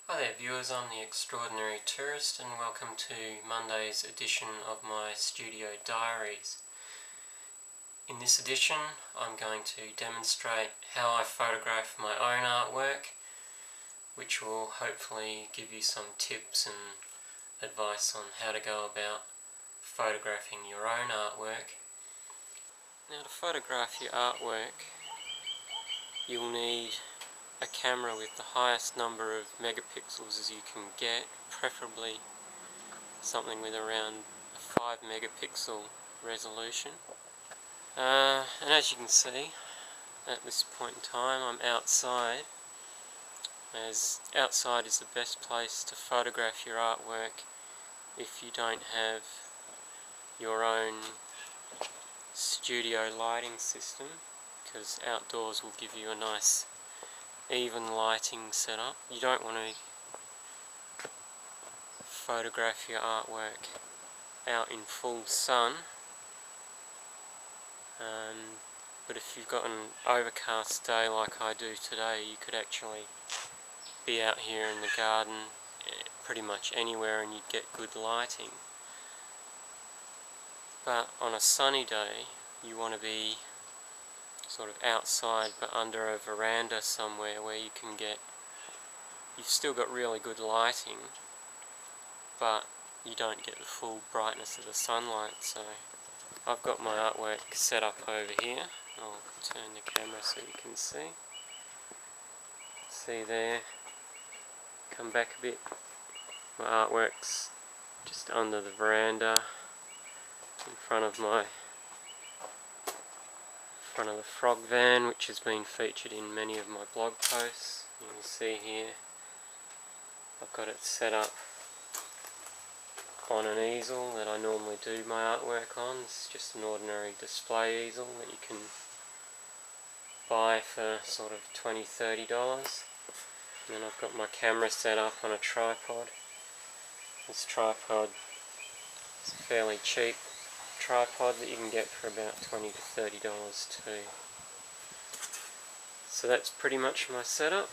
Hi there viewers, I'm the Extraordinary Tourist and welcome to Monday's edition of my studio diaries. In this edition I'm going to demonstrate how I photograph my own artwork, which will hopefully give you some tips and advice on how to go about photographing your own artwork. Now, to photograph your artwork you'll need a camera with the highest number of megapixels as you can get, preferably something with around a 5 megapixel resolution. And as you can see, at this point in time I'm outside, as outside is the best place to photograph your artwork if you don't have your own studio lighting system, because outdoors will give you a nice even lighting setup. You don't want to photograph your artwork out in full sun, but if you've got an overcast day like I do today, you could actually be out here in the garden pretty much anywhere and you'd get good lighting. But on a sunny day you want to be sort of outside but under a veranda somewhere where you can get, you've still got really good lighting but you don't get the full brightness of the sunlight. So I've got my artwork set up over here. I'll turn the camera so you can see. See there, come back a bit, my artwork's just under the veranda in front of the frog van, which has been featured in many of my blog posts. You can see here I've got it set up on an easel that I normally do my artwork on. It's just an ordinary display easel that you can buy for sort of $20–30. And then I've got my camera set up on a tripod. This tripod is a fairly cheap tripod that you can get for about $20–30 too. So that's pretty much my setup,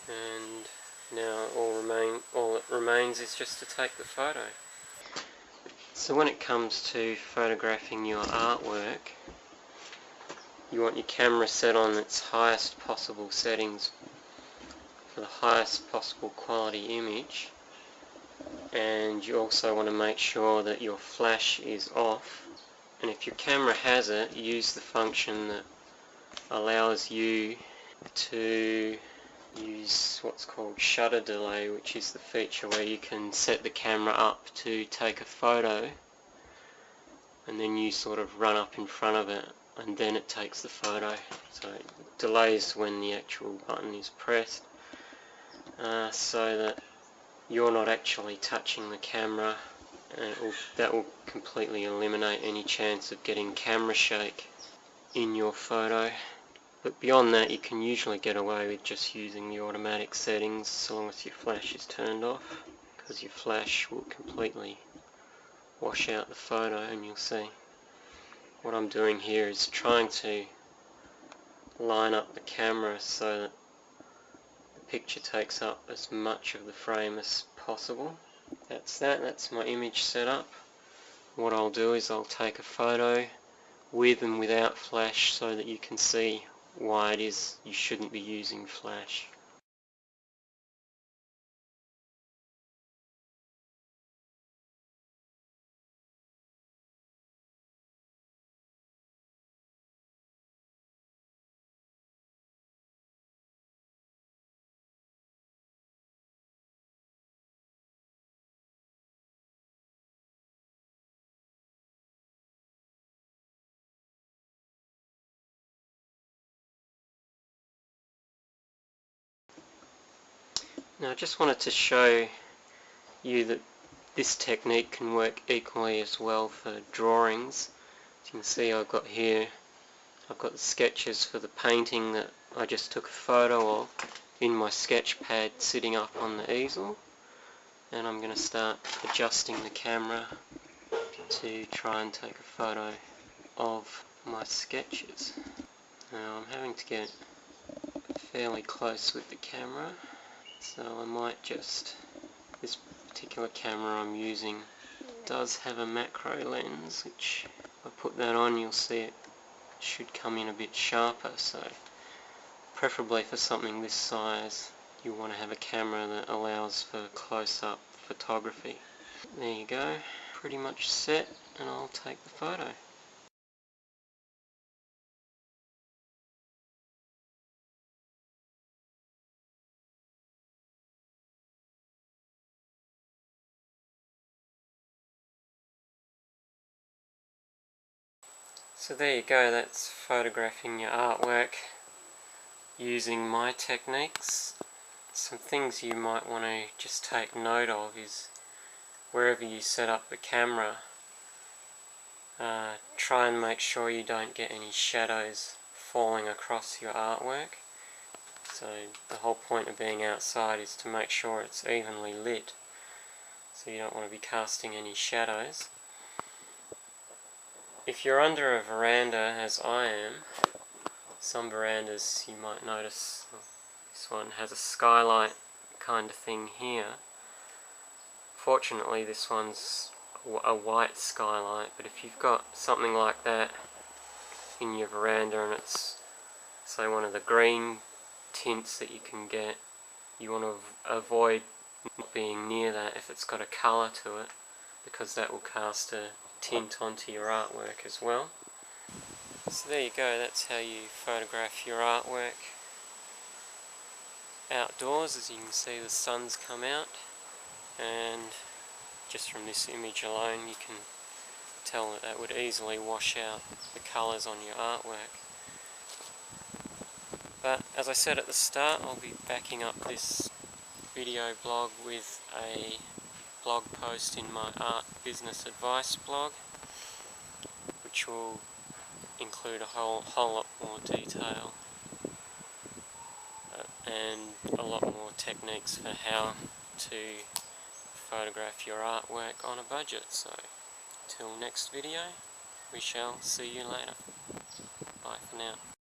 and now all it remains is just to take the photo. So when it comes to photographing your artwork, you want your camera set on its highest possible settings for the highest possible quality image. And you also want to make sure that your flash is off, and if your camera has it, use the function that allows you to use what's called shutter delay, which is the feature where you can set the camera up to take a photo and then you sort of run up in front of it and then it takes the photo. So it delays when the actual button is pressed, so that you're not actually touching the camera, and that will completely eliminate any chance of getting camera shake in your photo. But beyond that, you can usually get away with just using the automatic settings so long as your flash is turned off, because your flash will completely wash out the photo. And you'll see what I'm doing here is trying to line up the camera so that picture takes up as much of the frame as possible. That's my image set up. What I'll do is I'll take a photo with and without flash so that you can see why it is you shouldn't be using flash. Now I just wanted to show you that this technique can work equally as well for drawings. As you can see, I've got the sketches for the painting that I just took a photo of in my sketch pad sitting up on the easel, and I'm going to start adjusting the camera to try and take a photo of my sketches. Now I'm having to get fairly close with the camera, so I might just, this particular camera I'm using does have a macro lens, which if I put that on you'll see it should come in a bit sharper, so preferably for something this size you want to have a camera that allows for close-up photography. There you go, pretty much set, and I'll take the photo. So there you go, that's photographing your artwork using my techniques. Some things you might want to just take note of is wherever you set up the camera, try and make sure you don't get any shadows falling across your artwork. So the whole point of being outside is to make sure it's evenly lit, so you don't want to be casting any shadows. If you're under a veranda, as I am, some verandas you might notice this one has a skylight kind of thing here. Fortunately this one's a white skylight, but if you've got something like that in your veranda and it's, say, one of the green tints that you can get, you want to avoid not being near that if it's got a colour to it, because that will cast a tint onto your artwork as well. So there you go, that's how you photograph your artwork outdoors. As you can see, the sun's come out, and just from this image alone you can tell that that would easily wash out the colours on your artwork. But as I said at the start, I'll be backing up this video blog with a blog post in my art business advice blog, which will include a whole lot more detail and a lot more techniques for how to photograph your artwork on a budget. So till next video, we shall see you later. Bye for now.